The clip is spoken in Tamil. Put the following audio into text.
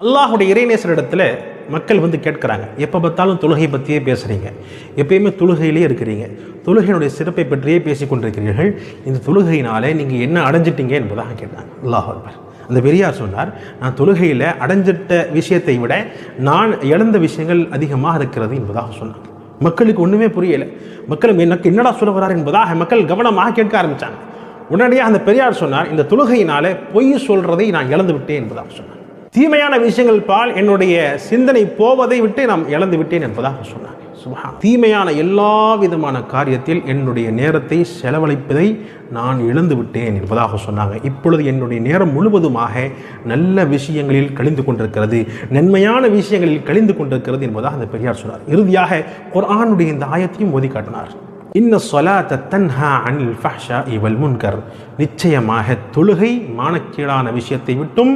அல்லாஹுடைய இறைநேசரிடத்தில் மக்கள் வந்து கேட்குறாங்க, எப்போ பார்த்தாலும் தொழுகை பற்றியே பேசுகிறீங்க, எப்பயுமே தொழுகையிலே இருக்கிறீங்க, தொழுகையினுடைய சிறப்பை பற்றியே பேசி கொண்டிருக்கிறீர்கள், இந்த தொழுகையினாலே நீங்கள் என்ன அடைஞ்சிட்டீங்க என்பதாக கேட்டாங்க. அல்லாஹ் அக்பர். அந்த பெரியார் சொன்னார், நான் தொழுகையில் அடைஞ்சிட்ட விஷயத்தை விட நான் இழந்த விஷயங்கள் அதிகமாக இருக்கிறது என்பதாக சொன்னாங்க. மக்களுக்கு ஒன்றுமே புரியலை. மக்கள் எனக்கு என்னடா சொல்ல வரார் என்பதாக மக்கள் கவனமாக கேட்க ஆரம்பித்தாங்க. உடனடியாக அந்த பெரியார் சொன்னார், இந்த தொழுகையினாலே பொய் சொல்றதை நான் இழந்து விட்டேன் என்பதாக சொன்னார். தீமையான விஷயங்கள் பால் என்னுடைய சிந்தனை போவதை விட்டு நான் இழந்து விட்டேன் என்பதாக சொன்னார். சுப்ஹான். தீமையான எல்லா விதமான காரியத்தில் என்னுடைய நேரத்தை செலவழிப்பதை நான் இழந்து விட்டேன் என்பதாக சொன்னாங்க. இப்பொழுது என்னுடைய நேரம் முழுவதுமாக நல்ல விஷயங்களில் கழிந்து கொண்டிருக்கிறது, நன்மையான விஷயங்களில் கழிந்து கொண்டிருக்கிறது என்பதாக அந்த பெரியார் சொன்னார். இறுதியாக குர்ஆனுடைய இந்த ஆயத்தையும் ஓதி காட்டினார். இன்ன ஸலாத்த தன்ஹா அனில் ஃபஹ்ஷாஇ வல் முன்கர். நிச்சயமாக தொழுகை மானக்கேடான விஷயத்தை விட்டும்